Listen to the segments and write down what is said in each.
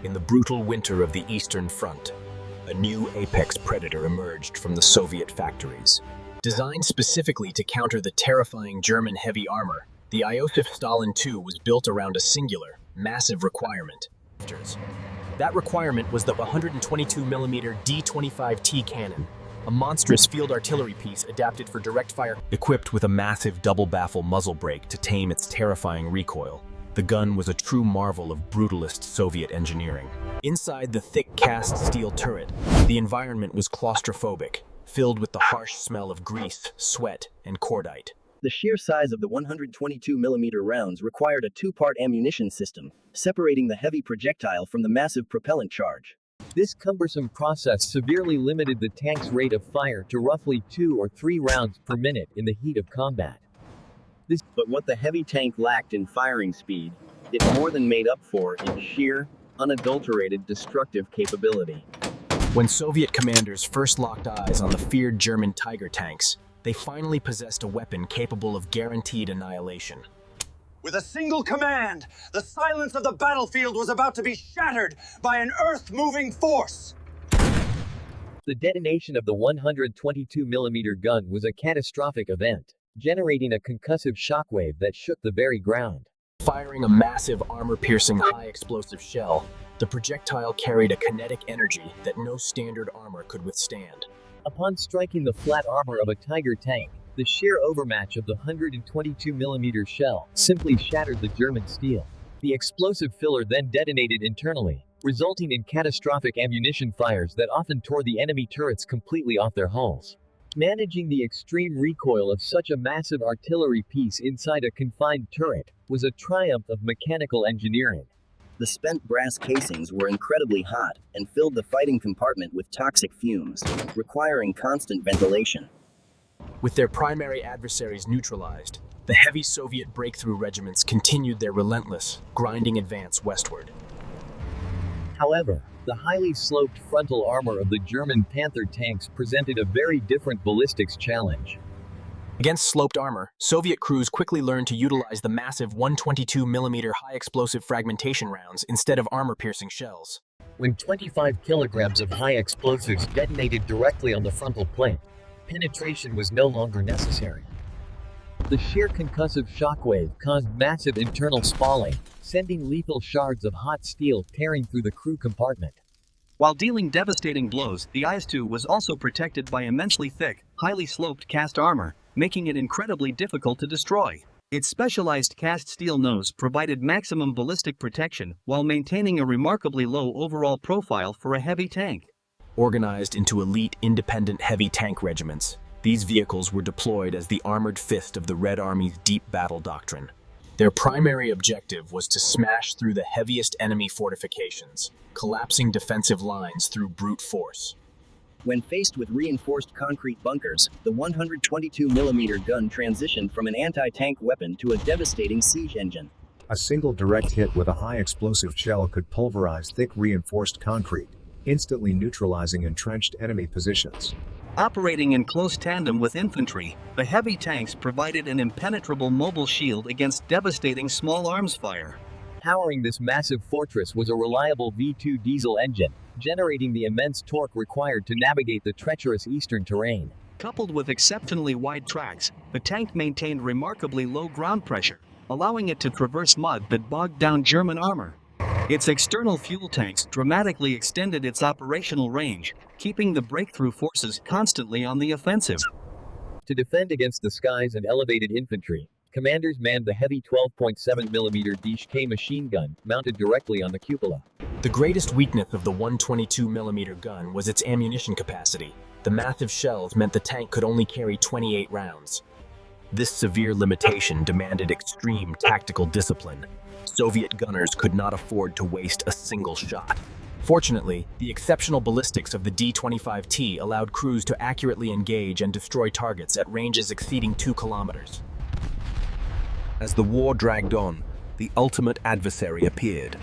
In the brutal winter of the Eastern Front, a new apex predator emerged from the Soviet factories. Designed specifically to counter the terrifying German heavy armor, the Iosif Stalin II was built around a singular, massive requirement. That requirement was the 122mm D-25T cannon, a monstrous field artillery piece adapted for direct fire, equipped with a massive double-baffle muzzle brake to tame its terrifying recoil. The gun was a true marvel of brutalist Soviet engineering. Inside the thick cast steel turret, the environment was claustrophobic, filled with the harsh smell of grease, sweat, and cordite. The sheer size of the 122mm rounds required a two-part ammunition system, separating the heavy projectile from the massive propellant charge. This cumbersome process severely limited the tank's rate of fire to roughly 2 or 3 rounds per minute in the heat of combat. But what the heavy tank lacked in firing speed, it more than made up for in sheer, unadulterated destructive capability. When Soviet commanders first locked eyes on the feared German Tiger tanks, they finally possessed a weapon capable of guaranteed annihilation. With a single command, the silence of the battlefield was about to be shattered by an earth-moving force. The detonation of the 122mm gun was a catastrophic event, generating a concussive shockwave that shook the very ground. Firing a massive armor-piercing high-explosive shell, the projectile carried a kinetic energy that no standard armor could withstand. Upon striking the flat armor of a Tiger tank, the sheer overmatch of the 122mm shell simply shattered the German steel. The explosive filler then detonated internally, resulting in catastrophic ammunition fires that often tore the enemy turrets completely off their hulls. Managing the extreme recoil of such a massive artillery piece inside a confined turret was a triumph of mechanical engineering. The spent brass casings were incredibly hot and filled the fighting compartment with toxic fumes, requiring constant ventilation. With their primary adversaries neutralized, the heavy Soviet breakthrough regiments continued their relentless, grinding advance westward. However, the highly sloped frontal armor of the German Panther tanks presented a very different ballistics challenge. Against sloped armor, Soviet crews quickly learned to utilize the massive 122mm high-explosive fragmentation rounds instead of armor-piercing shells. When 25 kilograms of high explosives detonated directly on the frontal plate, penetration was no longer necessary. The sheer concussive shockwave caused massive internal spalling, sending lethal shards of hot steel tearing through the crew compartment. While dealing devastating blows, the IS-2 was also protected by immensely thick, highly sloped cast armor, making it incredibly difficult to destroy. Its specialized cast steel nose provided maximum ballistic protection while maintaining a remarkably low overall profile for a heavy tank. Organized into elite independent heavy tank regiments, these vehicles were deployed as the armored fist of the Red Army's deep battle doctrine. Their primary objective was to smash through the heaviest enemy fortifications, collapsing defensive lines through brute force. When faced with reinforced concrete bunkers, the 122mm gun transitioned from an anti-tank weapon to a devastating siege engine. A single direct hit with a high explosive shell could pulverize thick reinforced concrete, instantly neutralizing entrenched enemy positions. Operating in close tandem with infantry, the heavy tanks provided an impenetrable mobile shield against devastating small arms fire. Powering this massive fortress was a reliable V2 diesel engine, generating the immense torque required to navigate the treacherous eastern terrain. Coupled with exceptionally wide tracks, the tank maintained remarkably low ground pressure, allowing it to traverse mud that bogged down German armor. Its external fuel tanks dramatically extended its operational range, keeping the breakthrough forces constantly on the offensive. To defend against the skies and elevated infantry, commanders manned the heavy 12.7mm DSK machine gun mounted directly on the cupola. The greatest weakness of the 122mm gun was its ammunition capacity. The massive shells meant the tank could only carry 28 rounds. This severe limitation demanded extreme tactical discipline. Soviet gunners could not afford to waste a single shot. Fortunately, the exceptional ballistics of the D-25T allowed crews to accurately engage and destroy targets at ranges exceeding 2 kilometers. As the war dragged on, the ultimate adversary appeared,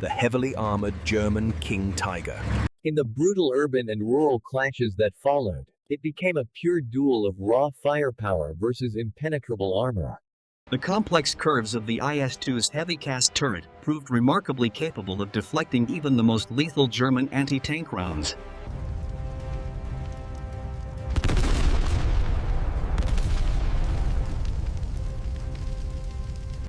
the heavily armored German King Tiger. In the brutal urban and rural clashes that followed, it became a pure duel of raw firepower versus impenetrable armor. The complex curves of the IS-2's heavy cast turret proved remarkably capable of deflecting even the most lethal German anti-tank rounds.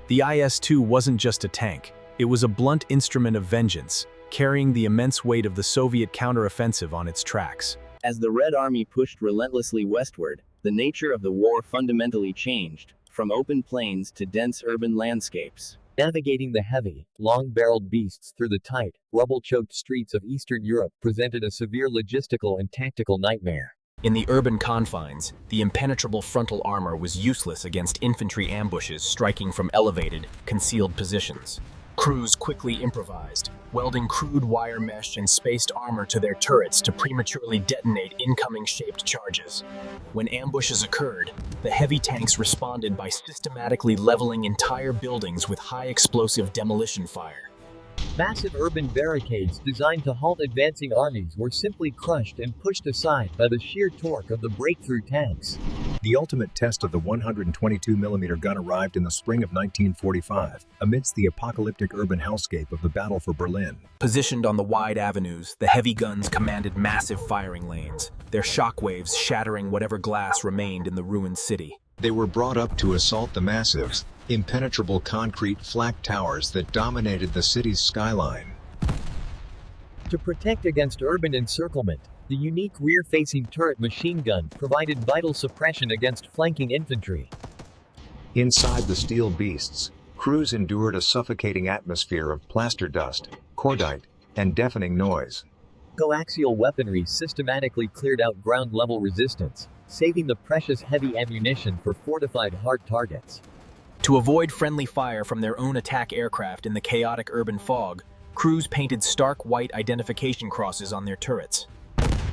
The IS-2 wasn't just a tank, it was a blunt instrument of vengeance, carrying the immense weight of the Soviet counteroffensive on its tracks. As the Red Army pushed relentlessly westward, the nature of the war fundamentally changed, from open plains to dense urban landscapes. Navigating the heavy, long-barreled beasts through the tight, rubble-choked streets of Eastern Europe presented a severe logistical and tactical nightmare. In the urban confines, the impenetrable frontal armor was useless against infantry ambushes striking from elevated, concealed positions. Crews quickly improvised, welding crude wire mesh and spaced armor to their turrets to prematurely detonate incoming shaped charges. When ambushes occurred, the heavy tanks responded by systematically leveling entire buildings with high explosive demolition fire. Massive urban barricades designed to halt advancing armies were simply crushed and pushed aside by the sheer torque of the breakthrough tanks. The ultimate test of the 122mm gun arrived in the spring of 1945, amidst the apocalyptic urban hellscape of the Battle for Berlin. Positioned on the wide avenues, the heavy guns commanded massive firing lanes, their shockwaves shattering whatever glass remained in the ruined city. They were brought up to assault the massive, impenetrable concrete flak towers that dominated the city's skyline. To protect against urban encirclement, the unique rear-facing turret machine gun provided vital suppression against flanking infantry. Inside the steel beasts, crews endured a suffocating atmosphere of plaster dust, cordite, and deafening noise. Coaxial weaponry systematically cleared out ground-level resistance, saving the precious heavy ammunition for fortified hard targets. To avoid friendly fire from their own attack aircraft in the chaotic urban fog, crews painted stark white identification crosses on their turrets.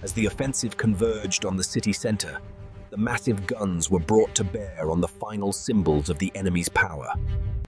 As the offensive converged on the city center, the massive guns were brought to bear on the final symbols of the enemy's power.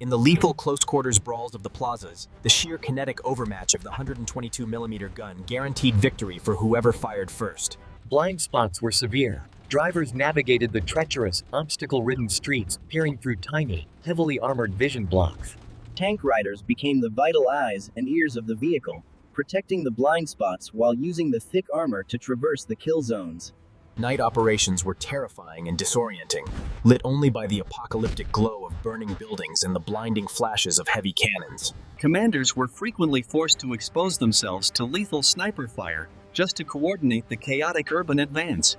In the lethal close-quarters brawls of the plazas, the sheer kinetic overmatch of the 122mm gun guaranteed victory for whoever fired first. Blind spots were severe. Drivers navigated the treacherous, obstacle-ridden streets, peering through tiny, heavily armored vision blocks. Tank riders became the vital eyes and ears of the vehicle, protecting the blind spots while using the thick armor to traverse the kill zones. Night operations were terrifying and disorienting, lit only by the apocalyptic glow of burning buildings and the blinding flashes of heavy cannons. Commanders were frequently forced to expose themselves to lethal sniper fire just to coordinate the chaotic urban advance.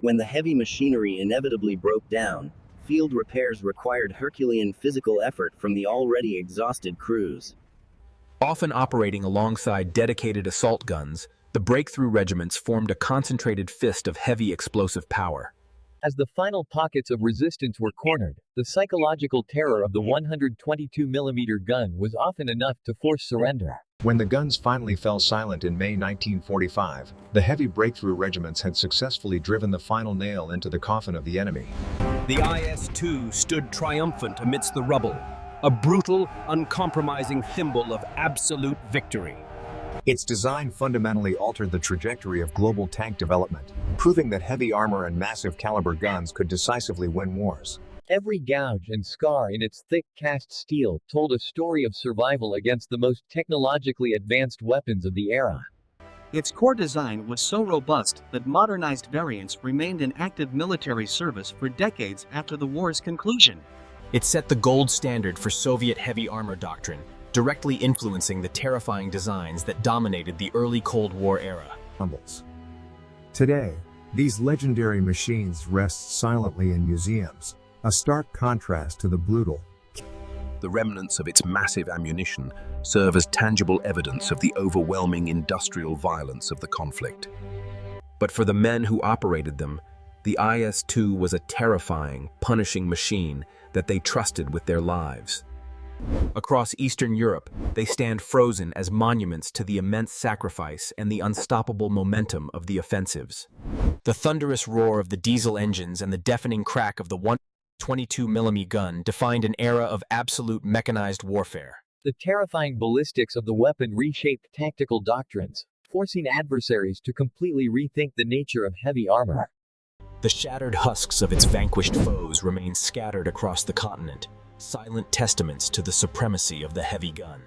When the heavy machinery inevitably broke down, field repairs required Herculean physical effort from the already exhausted crews. Often operating alongside dedicated assault guns, the breakthrough regiments formed a concentrated fist of heavy explosive power. As the final pockets of resistance were cornered, the psychological terror of the 122mm gun was often enough to force surrender. When the guns finally fell silent in May 1945, the heavy breakthrough regiments had successfully driven the final nail into the coffin of the enemy. The IS-2 stood triumphant amidst the rubble, a brutal, uncompromising symbol of absolute victory. Its design fundamentally altered the trajectory of global tank development, proving that heavy armor and massive caliber guns could decisively win wars. Every gouge and scar in its thick cast steel told a story of survival against the most technologically advanced weapons of the era. Its core design was so robust that modernized variants remained in active military service for decades after the war's conclusion. It set the gold standard for Soviet heavy armor doctrine, directly influencing the terrifying designs that dominated the early Cold War era. Today, these legendary machines rest silently in museums, a stark contrast to the brutal. The remnants of its massive ammunition serve as tangible evidence of the overwhelming industrial violence of the conflict. But for the men who operated them, the IS-2 was a terrifying, punishing machine that they trusted with their lives. Across Eastern Europe, they stand frozen as monuments to the immense sacrifice and the unstoppable momentum of the offensives. The thunderous roar of the diesel engines and the deafening crack of the 122mm gun defined an era of absolute mechanized warfare. The terrifying ballistics of the weapon reshaped tactical doctrines, forcing adversaries to completely rethink the nature of heavy armor. The shattered husks of its vanquished foes remain scattered across the continent, silent testaments to the supremacy of the heavy gun.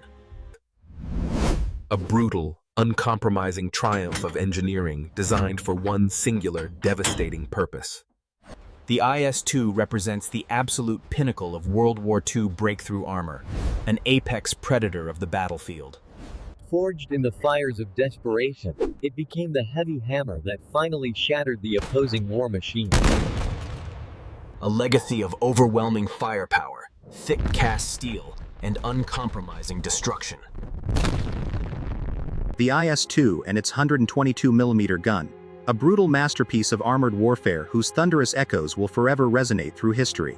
A brutal, uncompromising triumph of engineering designed for one singular, devastating purpose. The IS-2 represents the absolute pinnacle of World War II breakthrough armor, an apex predator of the battlefield. Forged in the fires of desperation, it became the heavy hammer that finally shattered the opposing war machine. A legacy of overwhelming firepower, thick cast steel, and uncompromising destruction. The IS-2 and its 122mm gun, a brutal masterpiece of armored warfare whose thunderous echoes will forever resonate through history.